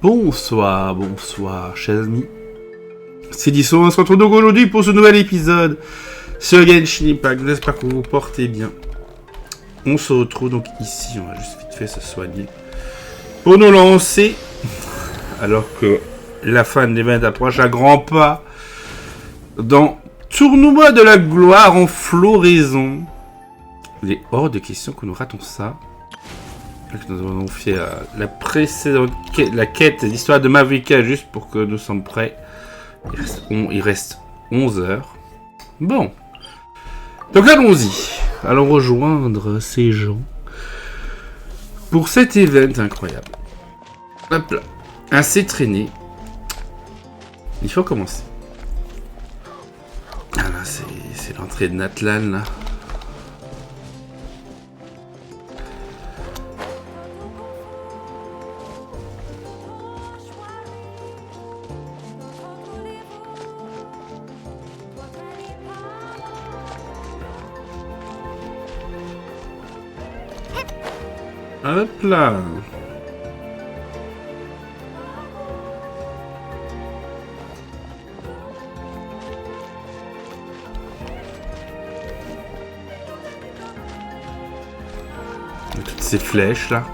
Bonsoir, bonsoir, chers amis. C'est Deaso, on se retrouve donc aujourd'hui pour ce nouvel épisode sur GENSHINimpact. J'espère que vous vous portez bien. On se retrouve donc ici, on va juste vite fait se soigner pour nous lancer, alors que la fin de l'événement approche à grands pas, dans Tournoi de la gloire en floraison. Il est hors de question que nous ratons ça. Nous avons fait la précédente quête, la quête l'histoire de Mavrika, juste pour que nous sommes prêts. Il reste 11 heures. Bon. Donc allons-y. Allons rejoindre ces gens pour cet événement incroyable. Hop là. Assez traîné. Il faut commencer. Ah là, c'est l'entrée de Natlan là. Hop là. Toutes ces flèches là.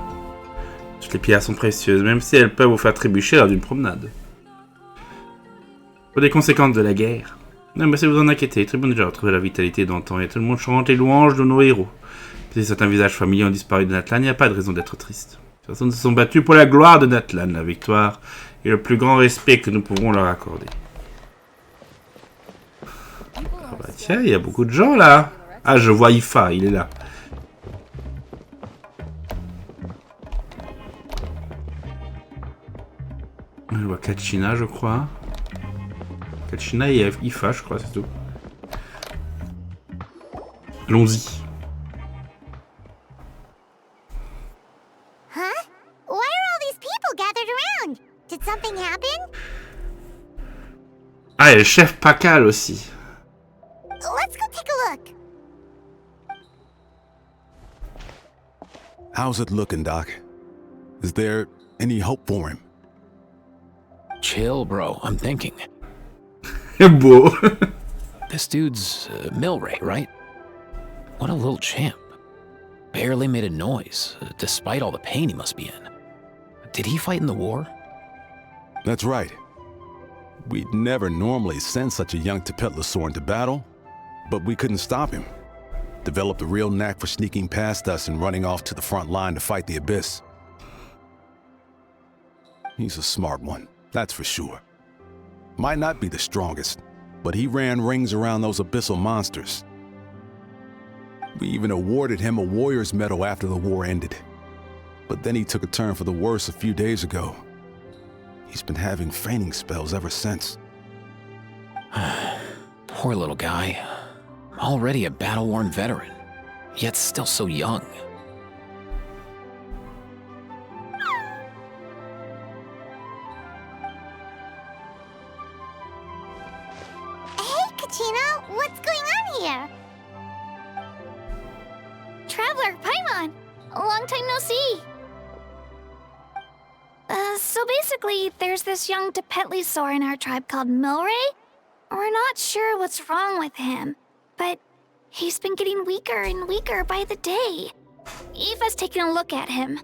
Toutes les pierres sont précieuses, même si elles peuvent vous faire trébucher lors d'une promenade. Pour des conséquences de la guerre. Non mais si vous en inquiétez, très bon déjà retrouver la vitalité d'antan et tout le monde chante les louanges de nos héros. Si certains visages familiers ont disparu de Natlan, il n'y a pas de raison d'être triste. Les personnes se sont battues pour la gloire de Natlan, la victoire et le plus grand respect que nous pouvons leur accorder. Ah bah tiens, il y a beaucoup de gens là. Ah, je vois Ifa, il est là. Je vois Kachina, je crois. Kachina et Ifa, je crois, c'est tout. Allons-y. Ah, et le chef Pakal aussi. Let's go take a look. How's it looking, Doc? Is there any hope for him? Chill, bro. I'm thinking. Beau. This dude's MILRAY, right? What a little champ. Barely made a noise, despite all the pain he must be in. Did he fight in the war? That's right. We'd never normally send such a young Tepetlisaure into battle, but we couldn't stop him. Developed a real knack for sneaking past us and running off to the front line to fight the Abyss. He's a smart one, that's for sure. Might not be the strongest, but he ran rings around those abyssal monsters. We even awarded him a warrior's medal after the war ended. But then he took a turn for the worse a few days ago. He's been having fainting spells ever since. Poor little guy. Already a battle-worn veteran, yet still so young. Hey, Kachina, what's going on here? Traveler, Paimon, long time no see. So basically, there's this young Tepetlisaure in our tribe called MILRAY. We're not sure what's wrong with him, but he's been getting weaker and weaker by the day. Eva's taking a look at him.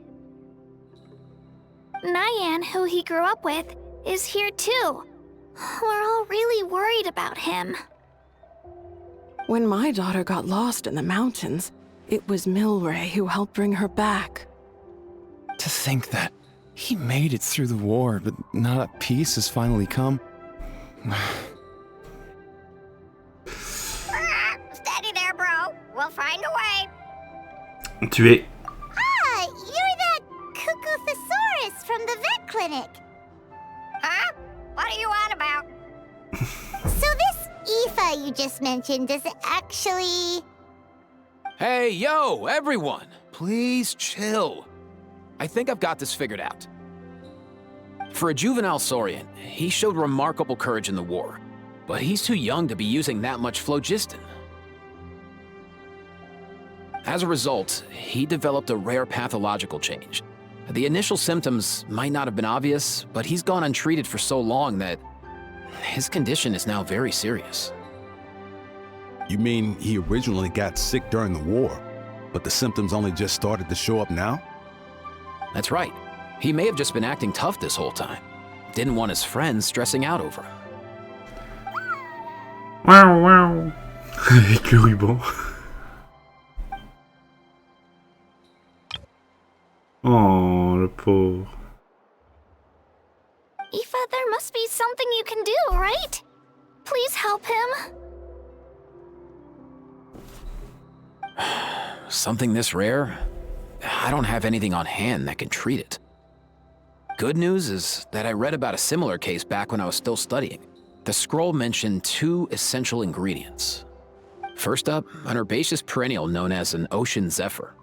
Nyan, who he grew up with, is here too. We're all really worried about him. When my daughter got lost in the mountains, it was MILRAY who helped bring her back. To think that he made it through the war, but now that peace has finally come. Steady there, bro. We'll find a way. Tu es. Ah, you're that cuckoo thesaurus from the vet clinic. Huh? What are you on about? So this Aoife you just mentioned, does it actually... Hey, yo, everyone! Please chill. I think I've got this figured out. For a juvenile Saurian, he showed remarkable courage in the war, but he's too young to be using that much phlogiston. As a result, he developed a rare pathological change, The initial symptoms might not have been obvious, but he's gone untreated for so long that his condition is now very serious. You mean he originally got sick during the war, but the symptoms only just started to show up now? That's right. He may have just been acting tough this whole time. Didn't want his friends stressing out over him. Waouh, waouh. Avec le ruban. Oh, le pauvre. Aoife, there must be something you can do, right? Please help him. Something this rare? I don't have anything on hand that can treat it. Good news is that I read about a similar case back when I was still studying. The scroll mentioned 2 essential ingredients. First up, an herbaceous perennial known as an ocean zephyr.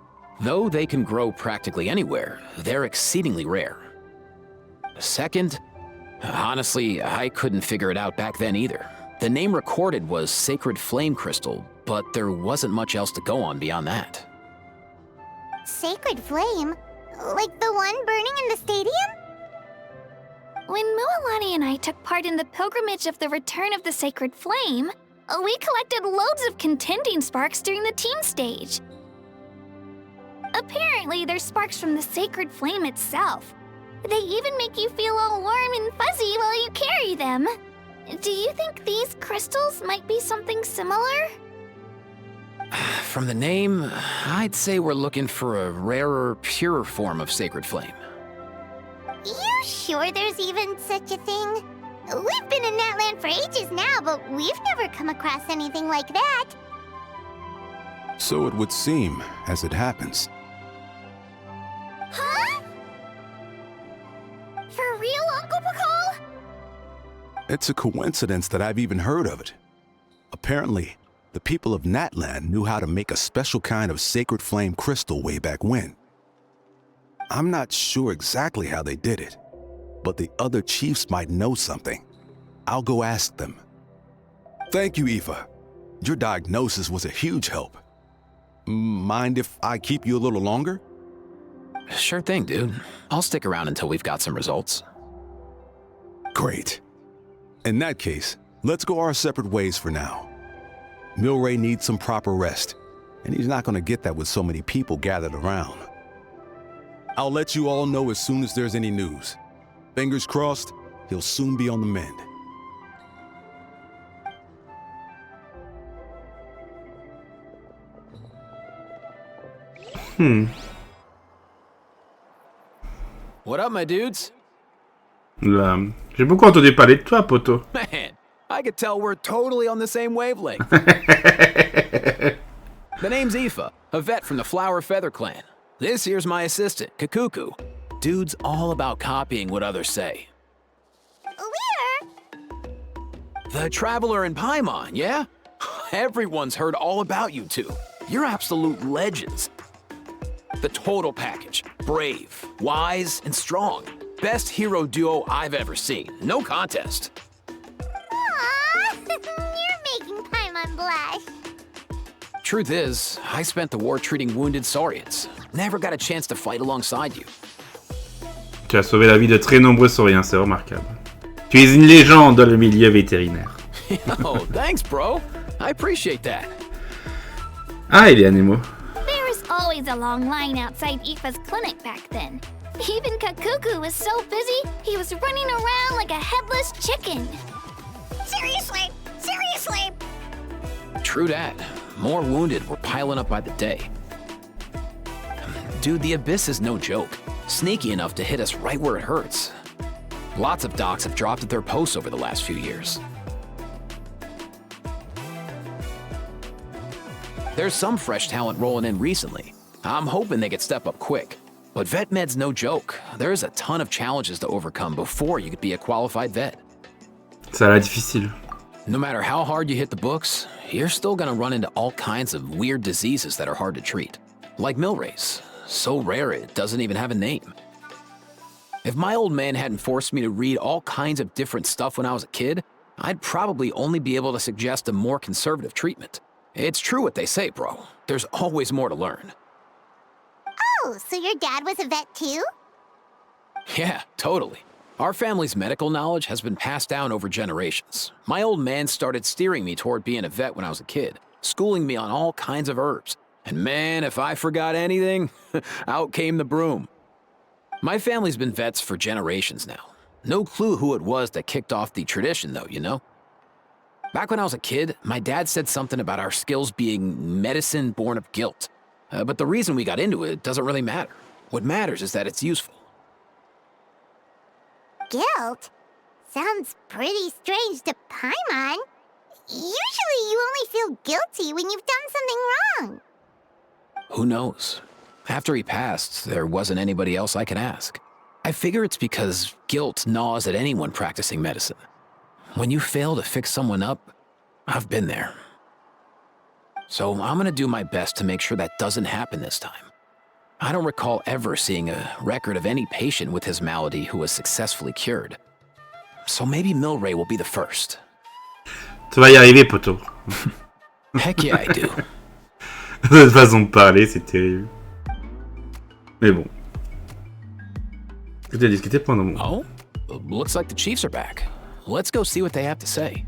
Though they can grow practically anywhere, they're exceedingly rare. Second, honestly, I couldn't figure it out back then either. The name recorded was Sacred Flame Crystal, but there wasn't much else to go on beyond that. Sacred Flame? Like the one burning in the stadium? When MALADIE and I took part in the pilgrimage of the Return of the Sacred Flame, we collected loads of contending sparks during the team stage. Apparently, they're sparks from the Sacred Flame itself. They even make you feel all warm and fuzzy while you carry them. Do you think these crystals might be something similar? From the name, I'd say we're looking for a rarer, purer form of Sacred Flame. You sure there's even such a thing? We've been in that land for ages now, but we've never come across anything like that. So it would seem, as it happens. Huh? For real, Uncle Pakal? It's a coincidence that I've even heard of it. Apparently, the people of Natland knew how to make a special kind of sacred flame crystal way back when. I'm not sure exactly how they did it, but the other chiefs might know something. I'll go ask them. Thank you, Aoife. Your diagnosis was a huge help. Mind if I keep you a little longer? Sure thing, dude. I'll stick around until we've got some results. Great. In that case, let's go our separate ways for now. MILRAY needs some proper rest, and he's not going to get that with so many people gathered around. I'll let you all know as soon as there's any news. Fingers crossed, he'll soon be on the mend. What up, my dudes? Là, j'ai beaucoup entendu parler de toi, poto. Man, I could tell we're totally on the same wavelength. The name's Aoife, a vet from the Flower Feather clan. This here's my assistant, Kakuku. Dude's all about copying what others say. We're... The Traveler in Paimon, yeah? Everyone's heard all about you two. You're absolute legends. The total package. Brave, wise, and strong. Best hero duo I've ever seen. No contest. Aww, you're making Paimon blush. Truth is, I spent the war treating wounded saurians. Never got a chance to fight alongside you. Tu as sauvé la vie de très nombreux sauriens, c'est remarquable. Tu es une légende dans le milieu vétérinaire. Oh, thanks, bro. I appreciate that. Ah, il est Nemo. There was always a long line outside Aoife's clinic back then. Even Kakuku was so busy, he was running around like a headless chicken. Seriously, seriously. True that. More wounded were piling up by the day. Dude, the Abyss is no joke. Sneaky enough to hit us right where it hurts. Lots of docs have dropped at their posts over the last few years. There's some fresh talent rolling in recently. I'm hoping they could step up quick. But vet med's no joke. There's a ton of challenges to overcome before you could be a qualified vet. Ça a l'air difficile. No matter how hard you hit the books, you're still gonna run into all kinds of weird diseases that are hard to treat. Like Milray's. So rare it doesn't even have a name. If my old man hadn't forced me to read all kinds of different stuff when I was a kid, I'd probably only be able to suggest a more conservative treatment. It's true what they say, bro. There's always more to learn. Oh, so your dad was a vet too? Yeah, totally. Our family's medical knowledge has been passed down over generations. My old man started steering me toward being a vet when I was a kid, schooling me on all kinds of herbs. And man, if I forgot anything, out came the broom. My family's been vets for generations now. No clue who it was that kicked off the tradition, though, you know? Back when I was a kid, my dad said something about our skills being medicine born of guilt. But the reason we got into it doesn't really matter. What matters is that it's useful. Guilt? Sounds pretty strange to Paimon. Usually you only feel guilty when you've done something wrong. Who knows? After he passed, there wasn't anybody else I could ask. I figure it's because guilt gnaws at anyone practicing medicine. When you fail to fix someone up, I've been there. So I'm gonna do my best to make sure that doesn't happen this time. I don't recall ever seeing a record of any patient with his malady who was successfully cured. So maybe MILRAY will be the first. Tu vas y arriver, poto. Heck yeah, I do. Cette façon de parler, c'est terrible. Mais bon. Tu as discuté pendant un moment. Oh, looks like the Chiefs are back. Let's go see what they have to say.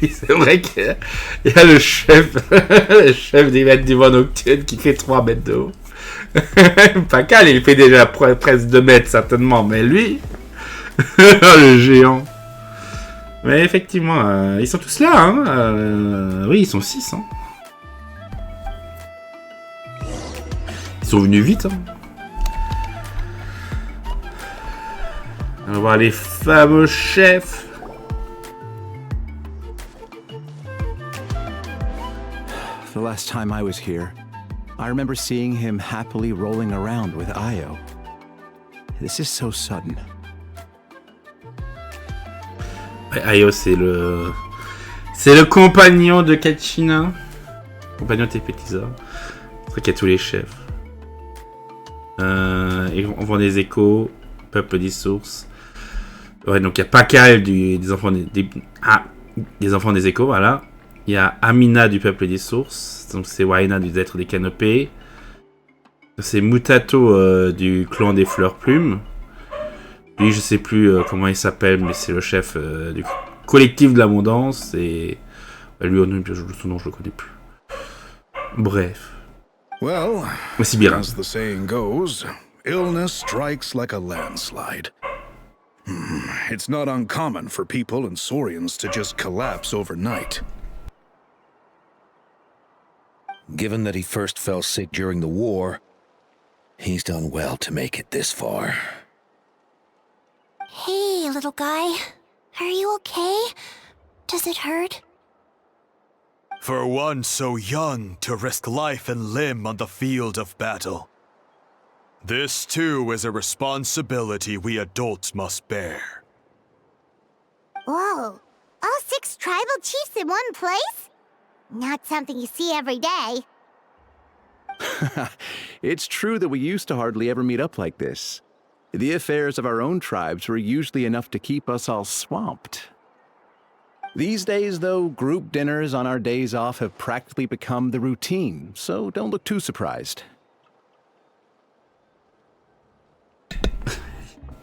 C'est vrai qu'il y a le chef, le chef des maîtres du vent nocturne qui fait 3 mètres de haut. Pacal, il fait déjà presque 2 mètres certainement, mais lui, le géant. Mais effectivement, ils sont tous là, hein. Oui, ils sont 6, hein. Ils sont venus vite, hein. On va voir les fameux chefs. The last time I was here, I remember seeing him happily rolling around with Io. This is so sudden. Io, c'est le compagnon de Kachina. Compagnon de Tepetlisaure. C'est vrai qu'il y a tous les chefs. Et on vend des échos. Peuple des sources. Ouais, donc il y a Pakal des enfants des enfants des échos, voilà. Il y a Amina du peuple des sources. Donc c'est Waina du être des canopées. C'est Mutato du clan des fleurs plumes. Lui, je sais plus comment il s'appelle, mais c'est le chef du collectif de l'abondance. Et lui, son nom, je le connais plus. Bref. Well, Merci bien. as the saying goes, illness strikes like a landslide. It's not uncommon for people and Saurians to just collapse overnight. Given that he first fell sick during the war, he's done well to make it this far. Hey, little guy. Are you okay? Does it hurt? For one so young to risk life and limb on the field of battle. This too is a responsibility we adults must bear. Whoa, all 6 tribal chiefs in one place? Not something you see every day. It's true that we used to hardly ever meet up like this. The affairs of our own tribes were usually enough to keep us all swamped. These days, though, group dinners on our days off have practically become the routine, so don't look too surprised.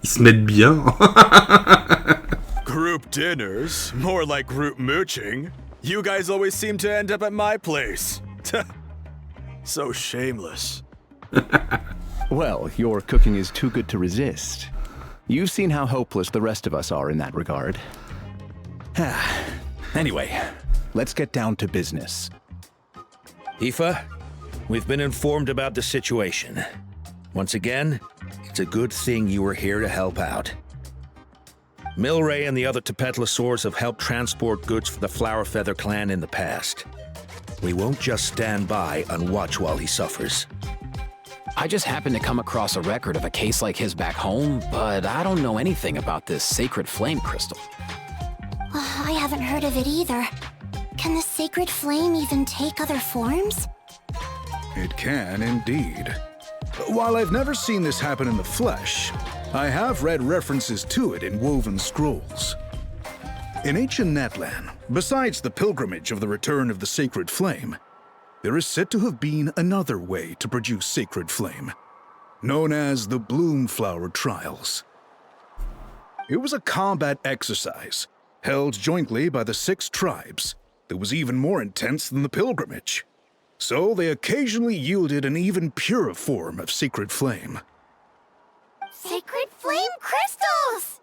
Ils se mettent bien. Group dinners? More like group mooching. You guys always seem to end up at my place. So shameless. Well, your cooking is too good to resist. You've seen how hopeless the rest of us are in that regard. Anyway, let's get down to business. Aoife, we've been informed about the situation. Once again, it's a good thing you were here to help out. MILRAY and the other Tepetlisaures have helped transport goods for the Flower Feather clan in the past. We won't just stand by and watch while he suffers. I just happened to come across a record of a case like his back home, but I don't know anything about this sacred flame crystal. I haven't heard of it either. Can the sacred flame even take other forms? It can indeed. While I've never seen this happen in the flesh, I have read references to it in woven scrolls. In ancient Natlan, besides the pilgrimage of the return of the sacred flame, there is said to have been another way to produce sacred flame. known as the Bloomflower Trials. It was a combat exercise held jointly by the 6 tribes that was even more intense than the pilgrimage. So they occasionally yielded an even purer form of sacred flame. Sacred flame crystals!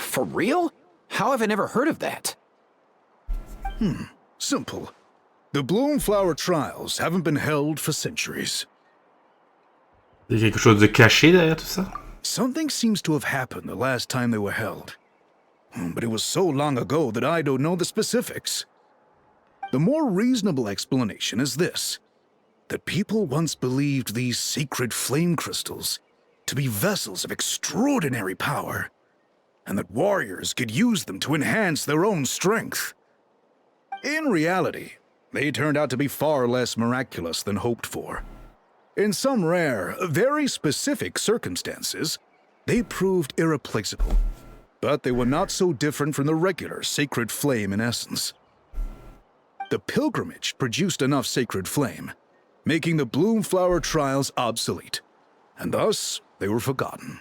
For real? How have I never heard of that? Simple. The Bloomflower Trials haven't been held for centuries. Il y a quelque chose de caché derrière tout ça? Something seems to have happened the last time they were held. But it was so long ago that I don't know the specifics. The more reasonable explanation is this: that people once believed these sacred flame crystals to be vessels of extraordinary power, and that warriors could use them to enhance their own strength. In reality, they turned out to be far less miraculous than hoped for. In some rare, very specific circumstances, they proved irreplaceable, but they were not so different from the regular sacred flame in essence. The pilgrimage produced enough sacred flame, making the Bloomflower Trials obsolete, and thus they were forgotten.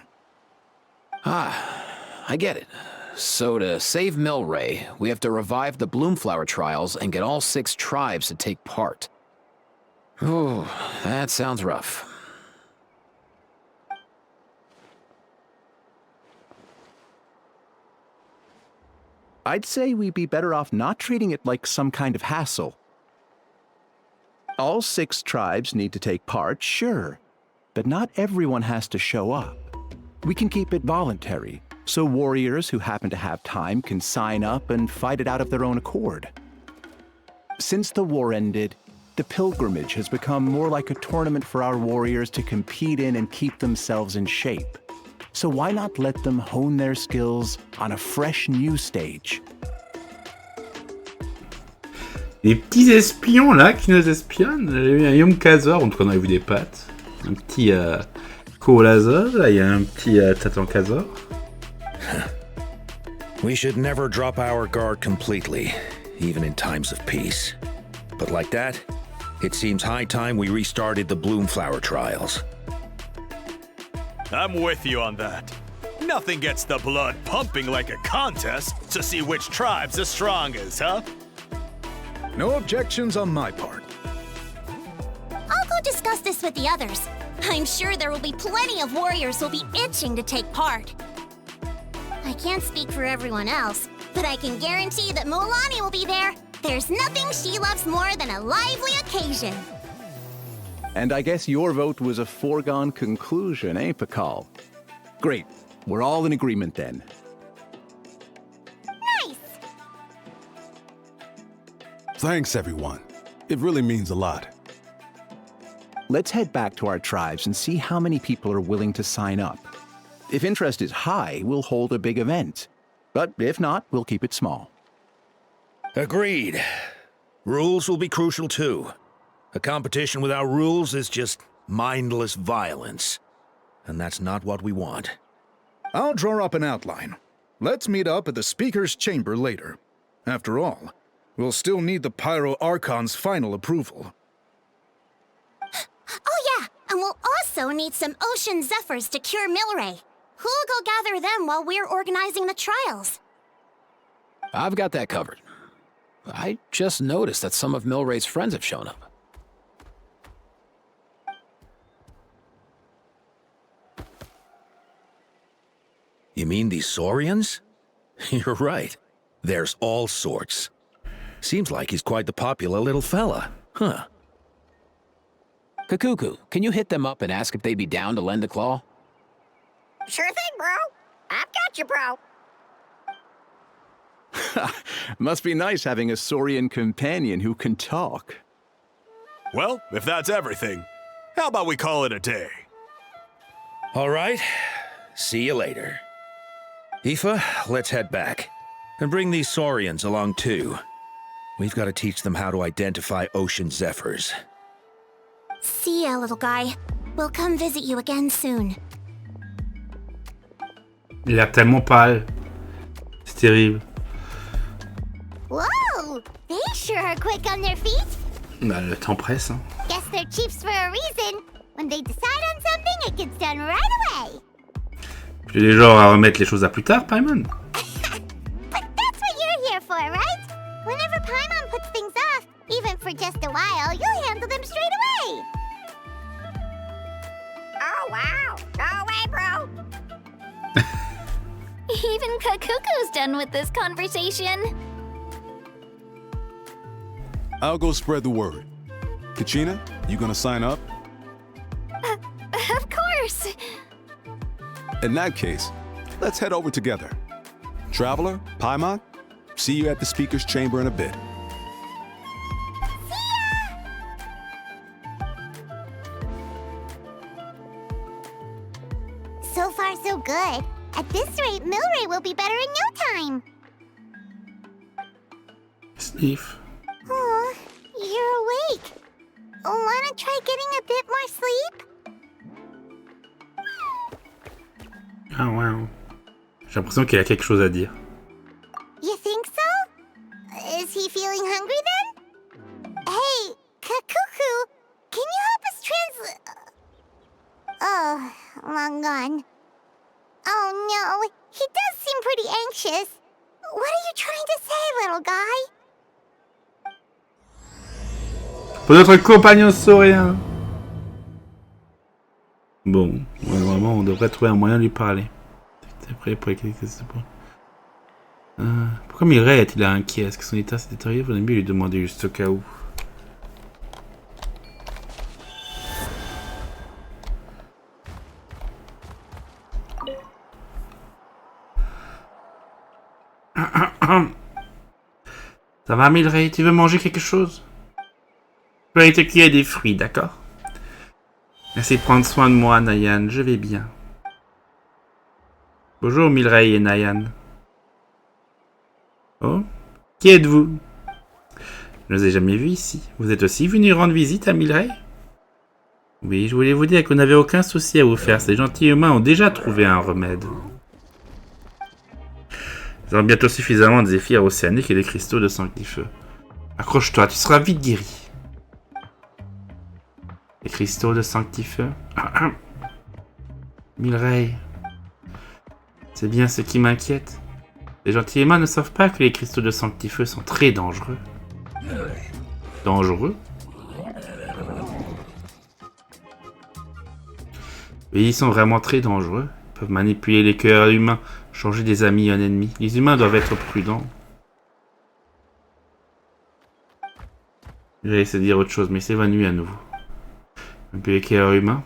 I get it. So to save MILRAY, we have to revive the Bloomflower Trials and get all 6 tribes to take part. Ooh, that sounds rough. I'd say we'd be better off not treating it like some kind of hassle. All 6 tribes need to take part, sure, but not everyone has to show up. We can keep it voluntary, so warriors who happen to have time can sign up and fight it out of their own accord. Since the war ended, the pilgrimage has become more like a tournament for our warriors to compete in and keep themselves in shape. So why not let them hone their skills on a fresh new stage? Les petits espions là qui nous espionnent. Il y a un Yomkazor, en tout cas on a vu des pattes. Un petit Koolazor, là il y a un petit Tatankazor. We should never drop our guard completely, even in times of peace. But like that, it seems high time we restarted the Bloomflower Trials. I'm with you on that. Nothing gets the blood pumping like a contest to see which tribe's the strongest, huh? No objections on my part. I'll go discuss this with the others. I'm sure there will be plenty of warriors who'll be itching to take part. I can't speak for everyone else, but I can guarantee that Mulani will be there. There's nothing she loves more than a lively occasion. And I guess your vote was a foregone conclusion, eh, Pakal? Great. We're all in agreement then. Nice! Thanks, everyone. It really means a lot. Let's head back to our tribes and see how many people are willing to sign up. If interest is high, we'll hold a big event. But if not, we'll keep it small. Agreed. Rules will be crucial too. A competition without rules is just mindless violence. And that's not what we want. I'll draw up an outline. Let's meet up at the Speaker's Chamber later. After all, we'll still need the Pyro Archon's final approval. Oh yeah, and we'll also need some Ocean Zephyrs to cure MILRAY. Who'll go gather them while we're organizing the trials? I've got that covered. I just noticed that some of MILRAY's friends have shown up. You mean these Saurians? You're right. There's all sorts. Seems like he's quite the popular little fella, huh? Kakuku, can you hit them up and ask if they'd be down to lend a claw? Sure thing, bro. I've got you, bro. Must be nice having a Saurian companion who can talk. Well, if that's everything, how about we call it a day? All right. See you later. Aoife, let's head back. And bring these Saurians along too. We've got to teach them how to identify ocean zephyrs. See ya, little guy. We'll come visit you again soon. Il a tellement pâle. C'est terrible. Whoa! They sure are quick on their feet. Bah, le temps presse, hein. Guess they're chiefs for a reason. When they decide on something, it gets done right away. Tu es les genres à remettre les choses à plus tard, Paimon? But that's what you're here for, right? Whenever Paimon puts things off, even for just a while, you'll handle them straight away. Oh, wow. Go away, bro. Even Kakuku's done with this conversation. I'll go spread the word. Kachina, you gonna sign up? Of course. In that case, let's head over together. Traveler, Paimon, see you at the speaker's chamber in a bit. So far, so good. At this rate, MILRAY will be better in no time. Sniff. Oh, you're awake. Wanna try getting a bit more sleep? Ah, wow. J'ai l'impression qu'il a quelque chose à dire. You think so? Is he feeling hungry then? Hey, Kakuku, can you help us Oh, long gone. Oh no, he does seem pretty anxious. What are you trying to say, little guy? Pour notre compagnon saurien. Bon, vraiment, on devrait trouver un moyen de lui parler. T'es prêt pour les pourquoi MILRAY est-il inquiet? Est-ce que son état s'est détérioré? Vous mieux lui demander juste au cas où. Ça va, MILRAY? Tu veux manger quelque chose? Je vais te cueillir des fruits, d'accord? Merci de prendre soin de moi, Nayan. Je vais bien. Bonjour, MILRAY et Nayan. Oh? Qui êtes-vous? Je ne vous ai jamais vu ici. Vous êtes aussi venu rendre visite à MILRAY? Oui, je voulais vous dire qu'on n'avait aucun souci à vous faire. Ces gentils humains ont déjà trouvé un remède. Nous aurons bientôt suffisamment de zéphyrs océaniques et des cristaux de sanctifeu. Accroche-toi, tu seras vite guéri. Les cristaux de sanctifeu. MILRAY. C'est bien ce qui m'inquiète. Les gentils humains ne savent pas que les cristaux de sanctifeu sont très dangereux. Dangereux? Oui, ils sont vraiment très dangereux. Ils peuvent manipuler les cœurs humains, changer des amis en ennemis. Les humains doivent être prudents. Il va essayer de dire autre chose, mais il s'évanouit à nouveau. Manipuler les cœurs humains?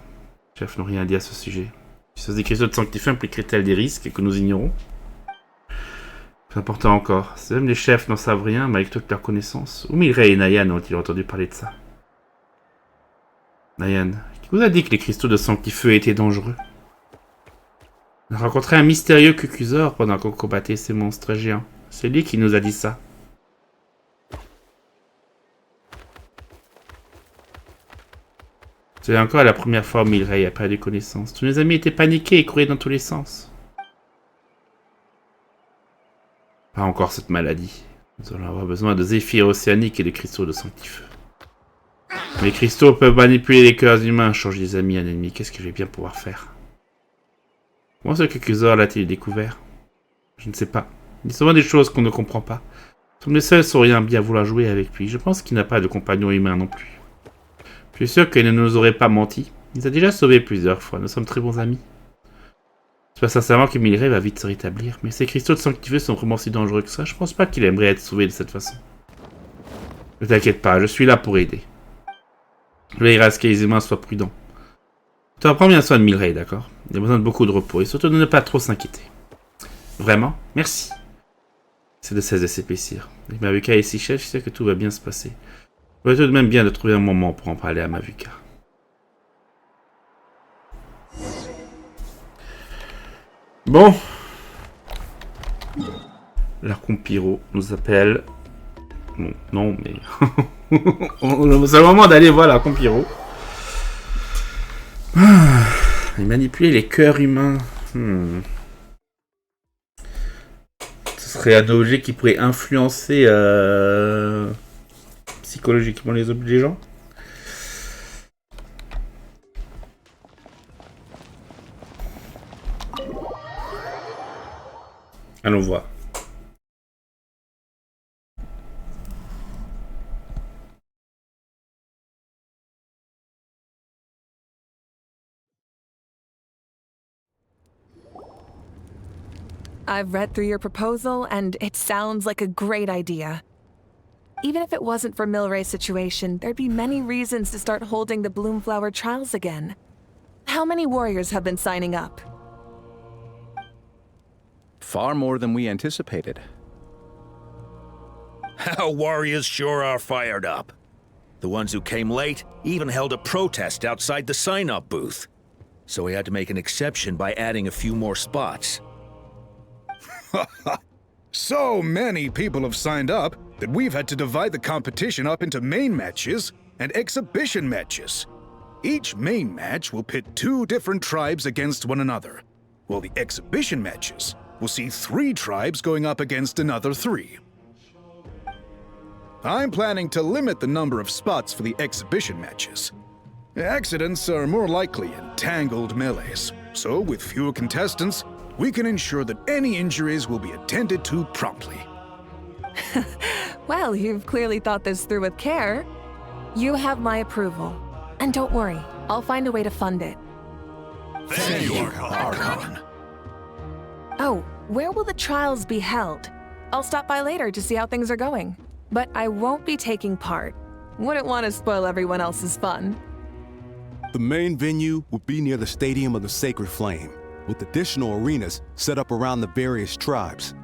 Les chefs n'ont rien dit à ce sujet. Si des cristaux de sanctifeu impliqueraient-elles des risques que nous ignorons? Plus important encore, si même les chefs n'en savent rien, malgré toute leur connaissance. Où MILRAY et Nayan ont-ils entendu parler de ça? Nayan, qui vous a dit que les cristaux de sanctifeu étaient dangereux? On a rencontré un mystérieux cucusaure pendant qu'on combattait ces monstres géants. C'est lui qui nous a dit ça. C'est encore la première fois où MILRAY a perdu connaissance. Tous mes amis étaient paniqués et couraient dans tous les sens. Pas encore cette maladie. Nous allons avoir besoin de zéphyrs océaniques et de cristaux de sanctifeu. Les cristaux peuvent manipuler les cœurs humains, changer des amis en ennemis. Qu'est-ce que je vais bien pouvoir faire? Comment ce cucusaure l'a-t-il découvert? Je ne sais pas. Il y a souvent des choses qu'on ne comprend pas. Nous sommes les seuls sauriens bien vouloir jouer avec lui. Je pense qu'il n'a pas de compagnon humain non plus. Je suis sûr qu'il ne nous aurait pas menti. Il nous a déjà sauvés plusieurs fois. Nous sommes très bons amis. J'espère sincèrement que MILRAY va vite se rétablir. Mais ces cristaux de sanctifeu sont vraiment si dangereux que ça. Je pense pas qu'il aimerait être sauvé de cette façon. Ne t'inquiète pas, je suis là pour aider. Je veillerai à ce que les humains soient prudents. Tu vas prendre bien soin de MILRAY, d'accord? Il a besoin de beaucoup de repos et surtout de ne pas trop s'inquiéter. Vraiment? Merci. C'est de cesse de s'épaissir. Avec Mavuka ici, chef, je sais que tout va bien se passer. Il va tout de même bien de trouver un moment pour en parler à Mavuka. Bon. L'Archompyro nous appelle. Bon, non, mais. C'est le moment d'aller voir l'Archompyro. Et manipuler les cœurs humains. Ce serait un objet qui pourrait influencer psychologiquement les gens. Allons voir. I've read through your proposal, and it sounds like a great idea. Even if it wasn't for MILRAY's situation, there'd be many reasons to start holding the Bloomflower trials again. How many warriors have been signing up? Far more than we anticipated. Our warriors sure are fired up. The ones who came late even held a protest outside the sign-up booth. So we had to make an exception by adding a few more spots. So many people have signed up that we've had to divide the competition up into main matches and exhibition matches. Each main match will pit 2 different tribes against one another, while the exhibition matches will see 3 tribes going up against another 3. I'm planning to limit the number of spots for the exhibition matches. Accidents are more likely in tangled melees, so with fewer contestants, we can ensure that any injuries will be attended to promptly. Well, you've clearly thought this through with care. You have my approval. And don't worry, I'll find a way to fund it. Thank you, Archon. Oh, where will the trials be held? I'll stop by later to see how things are going. But I won't be taking part. Wouldn't want to spoil everyone else's fun. The main venue will be near the Stadium of the Sacred Flame, with additional arenas set up around the various tribes.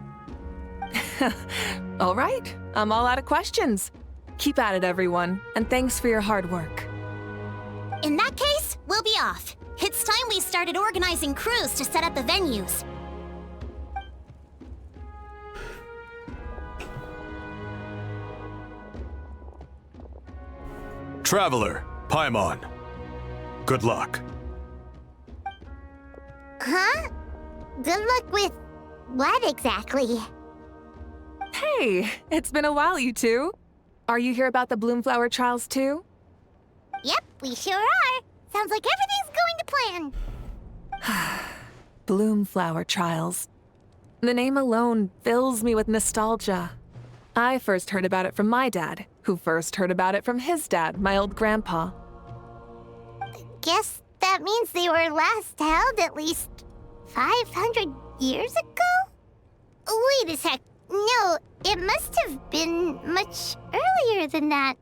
All right, I'm all out of questions. Keep at it, everyone, and thanks for your hard work. In that case, we'll be off. It's time we started organizing crews to set up the venues. Traveler, Paimon. Good luck. Huh? Good luck with what exactly? Hey, it's been a while, you two. Are you here about the Bloomflower trials too? Yep, we sure are. Sounds like everything's going to plan. Bloomflower trials. The name alone fills me with nostalgia. I first heard about it from my dad, who first heard about it from his dad, my old grandpa. Guess that means they were last held at least 500 years ago? Wait a sec. No, it must have been much earlier than that,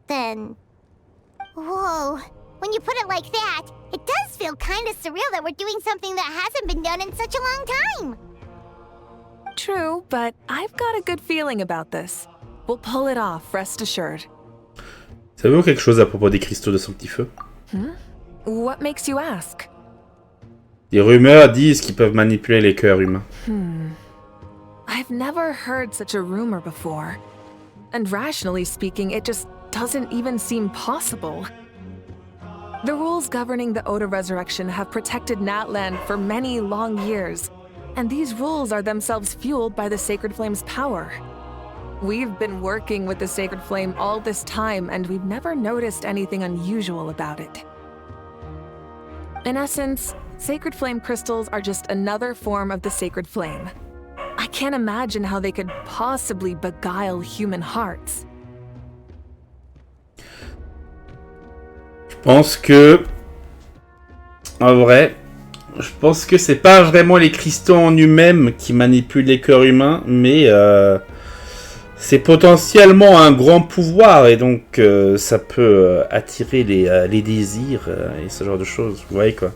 then. Whoa. When you put it like that, it does feel kind of surreal that we're doing something that hasn't been done in such a long time. True, but I've got a good feeling about this. We'll pull it off, rest assured. Savez-vous quelque chose à propos des cristaux de Sanctifeu? What makes you ask? Des rumeurs disent qu'ils peuvent manipuler les cœurs humains. I've never heard such a rumor before. And rationally speaking, it just doesn't even seem possible. The rules governing the Oda resurrection have protected Natlan for many long years, and these rules are themselves fueled by the Sacred Flame's power. We've been working with the Sacred Flame all this time, and we've never noticed anything unusual about it. In essence, Sacred Flame crystals are just another form of the Sacred Flame. I can't imagine how they could possibly beguile human hearts. Je pense que, en vrai, je pense que c'est pas vraiment les cristaux en eux-mêmes qui manipulent les cœurs humains, mais c'est potentiellement un grand pouvoir et donc ça peut attirer les désirs et ce genre de choses. Vous voyez quoi?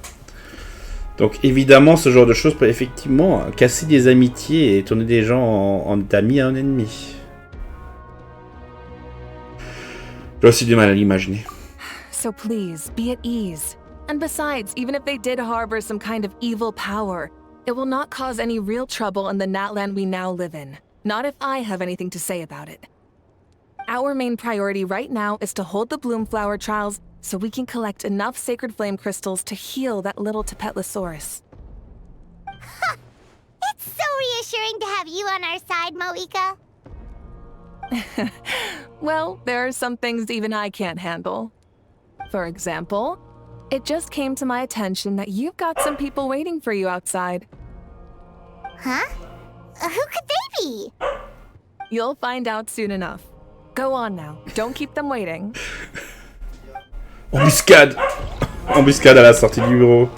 Donc évidemment, ce genre de choses peut effectivement casser des amitiés et tourner des gens d'amis à un ennemi. J'ai aussi du mal à l'imaginer. So please, be at ease. And besides, even if they did harbor some kind of evil power, it will not cause any real trouble in the Natlan we now live in. Not if I have anything to say about it. Our main priority right now is to hold the Bloomflower trials so we can collect enough Sacred Flame crystals to heal that little Tepetlisaurus. It's so reassuring to have you on our side, Moika. Well, there are some things even I can't handle. For example, it just came to my attention that you've got some people waiting for you outside. Huh? Who could they be? You'll find out soon enough. Go on now. Don't keep them waiting. Embuscade. Embuscade à la sortie du bureau.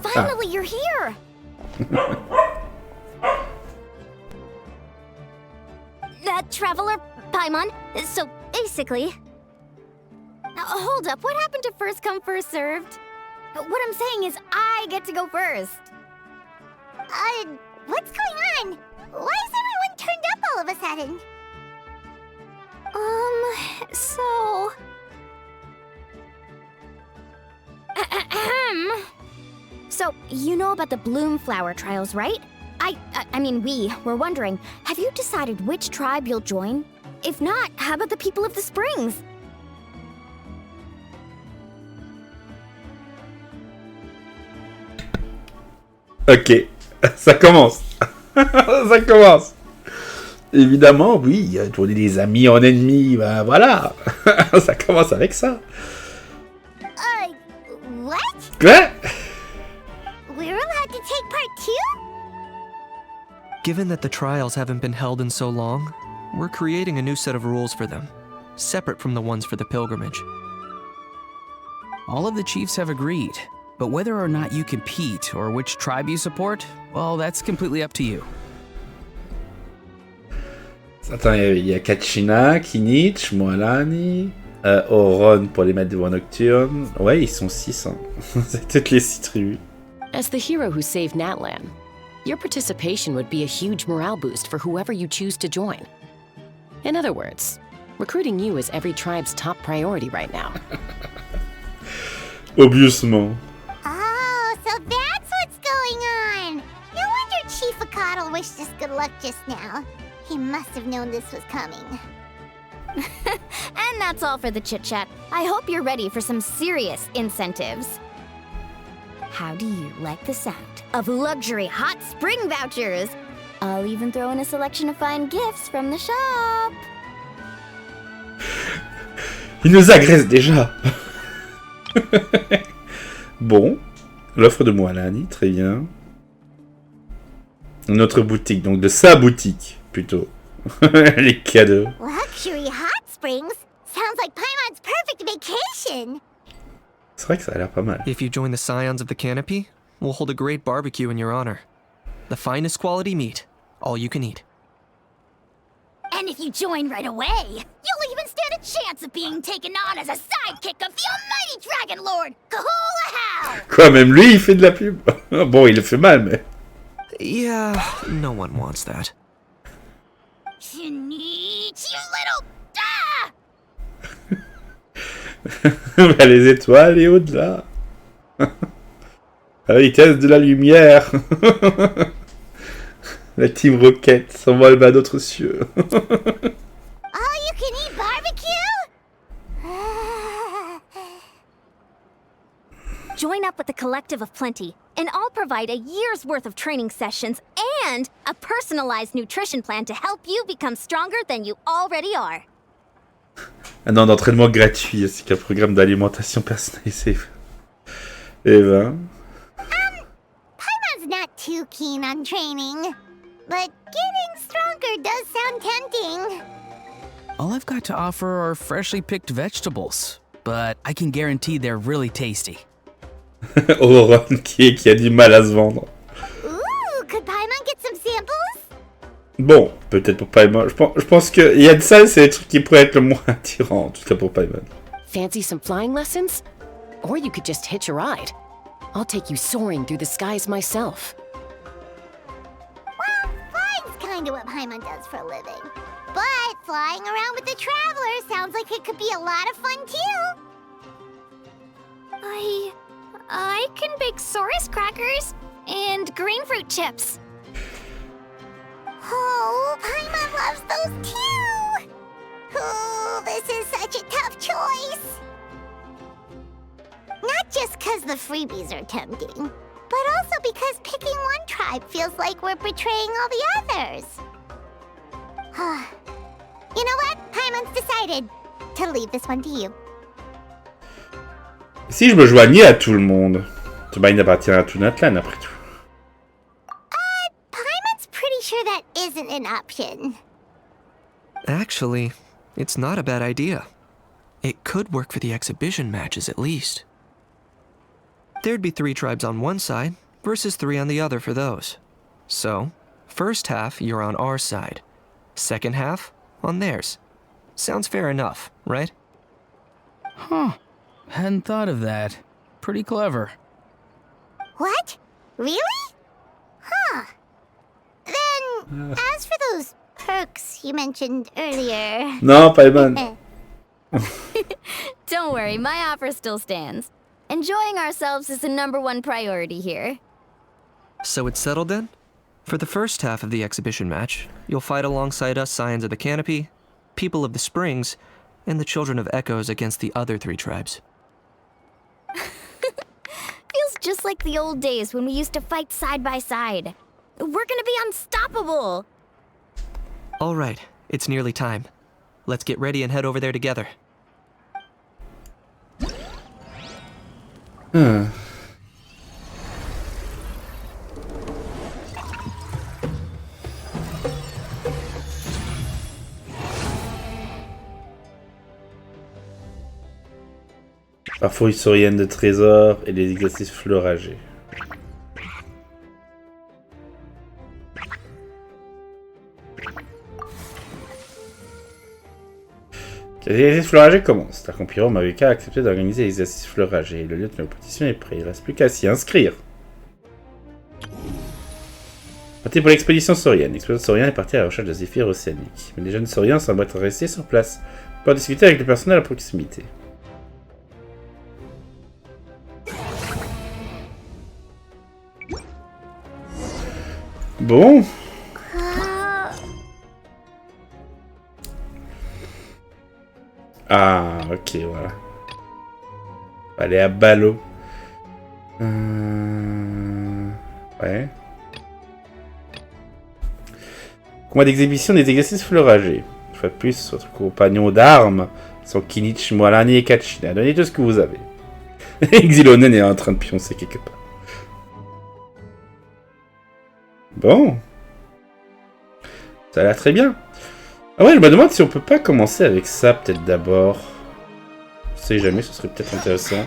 Finally, you're here! Traveler, Paimon, so basically... hold up, what happened to first come, first served? What I'm saying is I get to go first. What's going on? Why is everyone turned up all of a sudden? So... So, you know about the bloom flower trials, right? I mean, we were wondering, have you decided which tribe you'll join? If not, how about the people of the springs? Ok, ça commence. Ça commence. Évidemment, oui, tourner des amis en ennemis, ben voilà. Ça commence avec ça. What? Quoi? We're allowed to take part too? Given that the trials haven't been held in so long, we're creating a new set of rules for them, separate from the ones for the pilgrimage. All of the chiefs have agreed, but whether or not you compete or which tribe you support, well, that's completely up to you. Attends, il y a Kachina, Kinich, Moalani, Oron pour les mettre devant Nocturne. Ouais, ils sont 6. Hein. C'est toutes les 6 tribus. As the hero who saved Natlan, your participation would be a huge morale boost for whoever you choose to join. In other words, recruiting you is every tribe's top priority right now. Obviously. Oh, so that's what's going on. No wonder Chief Akatl wished us good luck just now. He must have known this was coming. And that's all for the chit-chat. I hope you're ready for some serious incentives. How do you like the sound of luxury hot spring vouchers? I'll even throw in a selection of fine gifts from the shop. Il nous agresse déjà. Bon, l'offre de Moalani, très bien. Notre boutique, donc de sa boutique, plutôt. Les cadeaux. Luxury hot springs? Sounds like Paimon's perfect vacation. C'est vrai que ça a l'air pas mal. If you join the Scions of the Canopy, we'll hold a great barbecue in your honor. The finest quality meat, all you can eat. And if you join right away, you'll even stand a chance of being taken on as a sidekick of the almighty Dragon Lord, Kahula. Quoi, même lui, il fait de la pub. Bon, il le fait mal, mais... Yeah, no one wants that. Sneech, you little... Vers les étoiles et au-delà. À la vitesse de la lumière. La Team Rocket s'envole vers d'autres cieux. All you can eat barbecue? Join up with the Collective of Plenty, and I'll provide a year's worth of training sessions and a personalized nutrition plan to help you become stronger than you already are. Un an d'entraînement gratuit ainsi qu'un programme d'alimentation personnalisé. Eh ben... Paimon's not too keen on training, but getting stronger does sound tempting. All I've got to offer are freshly picked vegetables, but I can guarantee they're really tasty. Oron qui a du mal à se vendre. Ooh, could Paimon get some samples? Bon, peut-être pour Paimon. Je pense que il y a de ça, c'est les trucs qui pourraient être le moins attirants, en tout cas pour Paimon. Fancy some flying lessons? Or you could just hitch a ride. I'll take you soaring through the skies myself. Well, flying's kind of what Paimon does for a living. But flying around with the Traveler sounds like it could be a lot of fun too. I can bake Saurus crackers and green fruit chips. Oh, Paimon loves those too! Oh, this is such a tough choice! just because the freebies are tempting, but also because picking one tribe feels like we're betraying all the others. You know what? Paimon's decided to leave this one to you. Si je me joignais à tout le monde, il appartient à tout notre clan après tout. Paimon's pretty sure that isn't an option. Actually, it's not a bad idea. It could work for the exhibition matches at least. There'd be 3 tribes on one side versus 3 on the other for those. So, first half you're on our side, second half on theirs. Sounds fair enough, right? Huh. Hadn't thought of that. Pretty clever. What? Really? Huh. Then, as for those perks you mentioned earlier... Non, Paimon. Don't worry, my offer still stands. Enjoying ourselves is the #1 priority here. So it's settled then? For the first half of the exhibition match, you'll fight alongside us Scions of the Canopy, People of the Springs, and the Children of Echoes against the other 3 tribes. Feels just like the old days when we used to fight side by side. We're gonna be unstoppable! All right, it's nearly time. Let's get ready and head over there together. Parfois saurienne de trésors et les exercices fleuragés. Les exercices fleuragés commencent. La compilation Maruka a accepté d'organiser les exercices fleuragés. Le lieu de compétition est prêt. Il ne reste plus qu'à s'y inscrire. Partez pour l'expédition saurienne. L'expédition saurienne est partie à la recherche de zéphyrs océaniques. Mais les jeunes sauriens semblent être restés sur place pour discuter avec le personnel à proximité. Bon. Ah, ok, voilà. Aller à Ballot. Ouais. Combat d'exhibition des exercices fleuragés. Une fois de plus, votre compagnon d'armes sont Kinich, Moalani et Kachina. Donnez tout ce que vous avez. Exilonen est en train de pioncer quelque part. Bon. Ça a l'air très bien. Ah ouais, je me demande si on peut pas commencer avec ça, peut-être d'abord. On sait jamais, ce serait peut-être intéressant.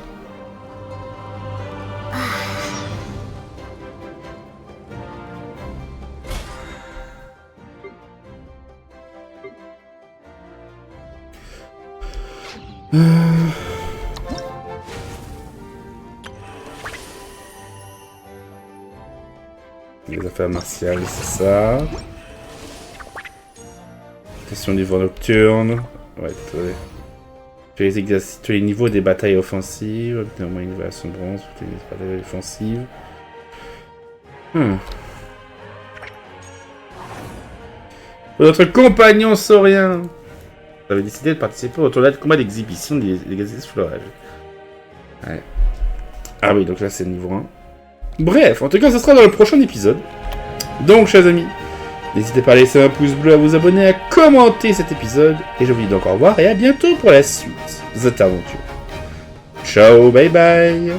Les affaires martiales, c'est ça. Question du vent nocturne. Ouais, tous les niveaux des batailles offensives. Néanmoins, une version bronze. Tous les batailles offensives. Notre compagnon saurien. Vous avez décidé de participer au tournoi de combat d'exhibition des exercices fleuragés. Ouais. Ah oui, donc là c'est le niveau 1. Bref, en tout cas, ce sera dans le prochain épisode. Donc, chers amis, n'hésitez pas à laisser un pouce bleu, à vous abonner, à commenter cet épisode. Et je vous dis donc au revoir et à bientôt pour la suite de cette aventure. Ciao, bye bye.